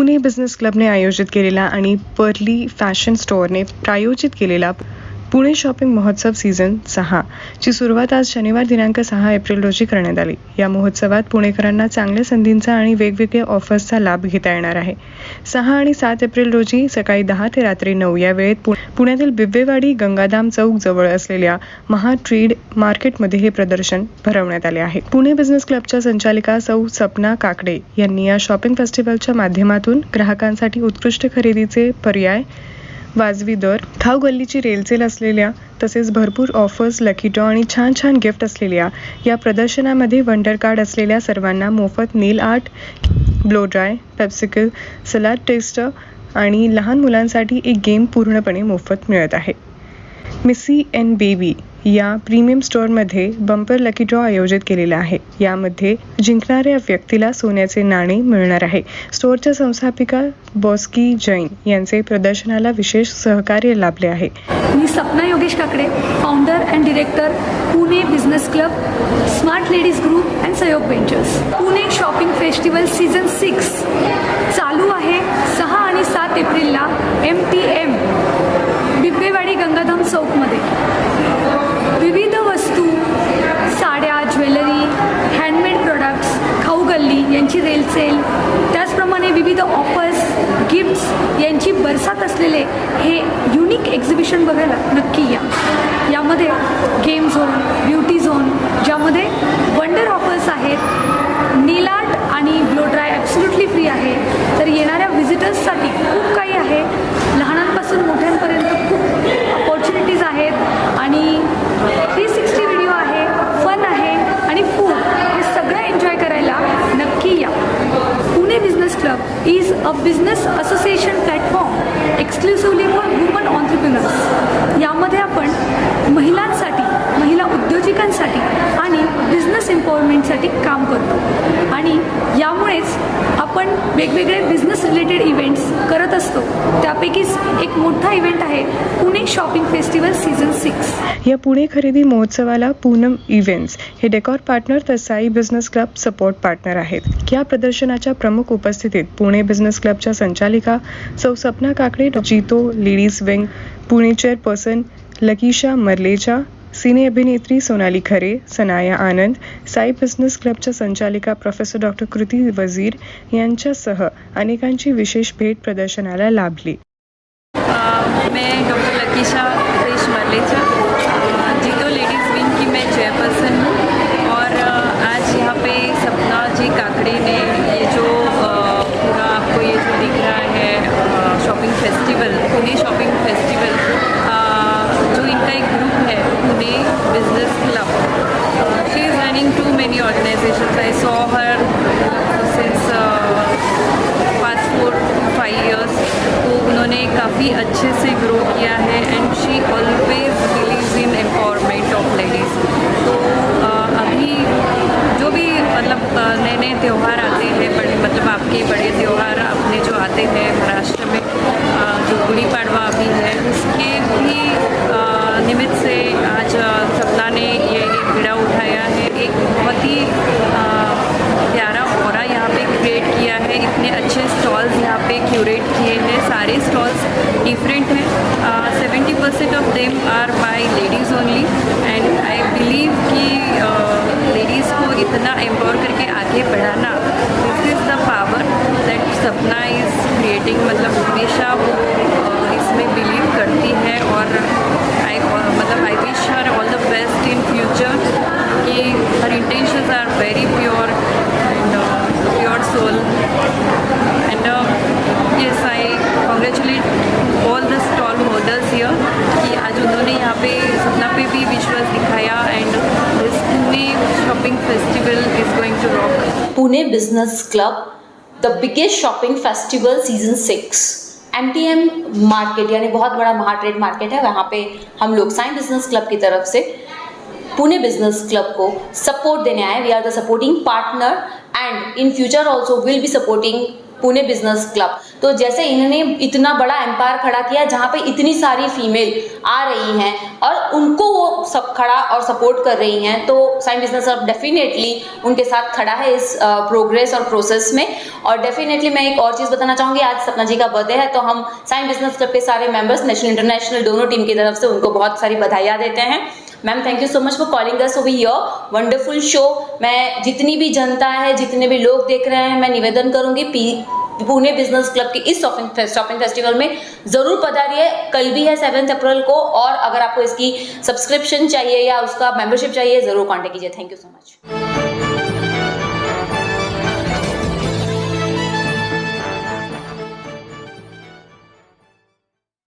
Pune business क्लबने आयोजित केलेला आणि पर्ली फॅशन स्टोअरने प्रायोजित केलेला पुणे शॉपिंग महोत्सव सीझन 6 ची सुरुवात आज शनिवार दिनांक 6 एप्रिल रोजी करण्यात आली. या महोत्सवात पुणेकरांना चांगल्या संधींचा आणि वेगवेगळ्या ऑफर्सचा लाभ घेता येणार आहे. 6 आणि 7 एप्रिल रोजी सकाळी 10 ते रात्री 9 या वेळेत पुण्यातील बिब्वेवाडी गंगाधाम चौक जवळ असलेल्या महा ट्रेड मार्केटमध्ये हे प्रदर्शन भरवण्यात आले आहे. पुणे बिझनेस क्लबच्या संचालिका सौ सपना काकडे यांनी या शॉपिंग फेस्टिवलच्या माध्यमातून ग्राहकांसाठी उत्कृष्ट खरेदीचे पर्याय, वाजवी दर, खाऊ गल्लीची रेलचेल असलेल्या तसेच भरपूर ऑफर्स, लकी ड्रॉ आणि छान छान गिफ्ट असलेल्या या प्रदर्शनामध्ये वंडर कार्ड असलेल्या सर्वांना मोफत nail art, blow dry, popsicle, salad tester आणि लहान मुलांसाठी एक गेम पूर्णपणे मोफत मिळत आहे. मिसी अँड बेबी या प्रीमियम स्टोअरमध्ये बंपर लकी ड्रॉ आयोजित केलेला आहे. यामध्ये जिंकणाऱ्या व्यक्तीला सोन्याचे नाणे मिळणार आहे. स्टोअरच्या संस्थापिका बॉस्की जैन यांचे प्रदर्शनाला विशेष सहकार्य लाभले आहे. मी Sapna Yogesh Kakade, founder and director, Pune business club, smart ladies group and Sahyog ventures. Pune shopping festival season 6 चालू आहे 6 आणि 7 एप्रिलला MTM बिब्वेवाडी गंगाधाम चौकमध्ये. विविध वस्तू, साड्या, ज्वेलरी, हँडमेड प्रोडक्ट्स, खाऊ गल्ली यांची रेलसेल, त्याचप्रमाणे विविध ऑफर्स, गिफ्ट्स यांची बरसात असलेले हे युनिक एक्झिबिशन बघायला नक्की या. यामध्ये गेम झोन, ब्युटी झोन, ज्यामध्ये वंडर ऑफर्स आहेत, नेल आर्ट आणि ब्लो ड्राय ॲब्सोल्युटली फ्री आहे. तर येणाऱ्या व्हिजिटर्ससाठी खूप काही आहे. लहानांपासून मोठ्यांपर्यंत खूप अपॉर्च्युनिटीज आहेत आणि 360 व्हिडिओ आहे, फन आहे आणि फूड हे सगळं एन्जॉय करायला नक्की या. Pune business club is a business association platform exclusively for woman entrepreneurs. यामध्ये आपण महिलांसाठी, महिला उद्योजकांसाठी आणि बिझनेस एम्पॉवरमेंटसाठी काम करतो आणि यामुळेच आपण वेगवेगळे बिझनेस रिलेटेड इव्हेंट्स करत असतो. त्यापैकीच एक मोठा इव्हेंट आहे पुणे शॉपिंग फेस्टिवल सीझन 6. या पुणे खरेदी महोत्सवाला पूनम इव्हेंट्स हे डेकॉर पार्टनर तर Sai business club support partner आहेत. या प्रदर्शनाच्या प्रमुख उपस्थितीत पुणे बिझनेस क्लबच्या संचालिका सौ सपना काकडे, जीतो ladies wing Pune chairperson Lakisha मर्लेचा, सिने अभिनेत्री सोनाली खरे, सनाया आनंद, साई बिझनेस क्लबच्या संचालिका प्रोफेसर डॉक्टर कृती वजीर यांच्यासह अनेकांची विशेष भेट प्रदर्शनाला लाभली. मैं डॉक्टर लकीशा मर्लेचा, जीतो लेडीज़ विंग की मैं चेयरपर्सन हूँ और आज यहाँ पे सपना जी काकड़े ने ये जो पूरा आपको ये जो दिख रहा है shopping festival, Pune shopping festival, जो इनका एक ग्रुप है Pune business club. She is running too many organisations. I saw her since past 4 to 5 years. तो उन्होंने काफ़ी अच्छे से ग्रो किया है and she always believes in empowerment of ladies. तो अभी जो भी मतलब नए नए त्यौहार आते हैं, बड़े मतलब आपके बड़े त्यौहार अपने जो आते हैं महाराष्ट्र में, जो गुड़ी पड़वा अभी है, उसके भी निमित्त से आज सपना ने ये भिड़ा उठाया है. एक बहुत ही प्यारा ऑरा यहाँ पे क्रिएट किया है. इतने अच्छे स्टॉल्स यहाँ पे क्यूरेट किए हैं. सारे स्टॉल्स डिफरेंट हैं. 70% of them are by ladies only and I believe कि लेडीज़ को इतना एम्पावर करके आगे बढ़ाना, this is the power that Sapna is creating. मतलब हमेशा वो इसमें बिलीव करती है और I wish her all the best in future. कि her intentions are very pure and pure soul and yes, I congratulate all the stall holders here कि आज उन्होंने यहाँ पे सपना पे भी विश्वास दिखाया and this Pune shopping festival is going to rock. Pune business club, the biggest shopping festival season 6. MTM market यानी बहुत बड़ा महा ट्रेड मार्केट है, वहाँ पे हम लोग साई बिजनेस क्लब की तरफ से पुणे बिजनेस क्लब को सपोर्ट देने आए. We are the supporting partner and in future also will be supporting Pune business club. तो जैसे इन्होंने इतना बड़ा एम्पायर खड़ा किया जहाँ पे इतनी सारी फीमेल आ रही हैं और उनको वो सब खड़ा और सपोर्ट कर रही हैं, तो साइन बिजनेस क्लब डेफिनेटली उनके साथ खड़ा है इस प्रोग्रेस और प्रोसेस में। और डेफिनेटली मैं एक और चीज़ बताना चाहूँगी, आज सपना जी का बर्थडे है, तो हम साइन बिजनेस क्लब के सारे मेंबर्स नेशनल इंटरनेशनल दोनों टीम की तरफ से उनको बहुत सारी बधाइयाँ देते हैं। Ma'am thank you so much for calling us over here, wonderful show. मैं जितनी भी जनता है, जितने भी लोग देख रहे हैं, मैं निवेदन करूंगी पुणे बिजनेस क्लब के इस शॉपिंग फेस्टिवल में जरूर पधारिए। कल भी है 7 अप्रैल को, और अगर आपको इसकी सब्सक्रिप्शन चाहिए या उसका मेंबरशिप चाहिए जरूर कॉन्टेक्ट कीजिए। Thank you so much.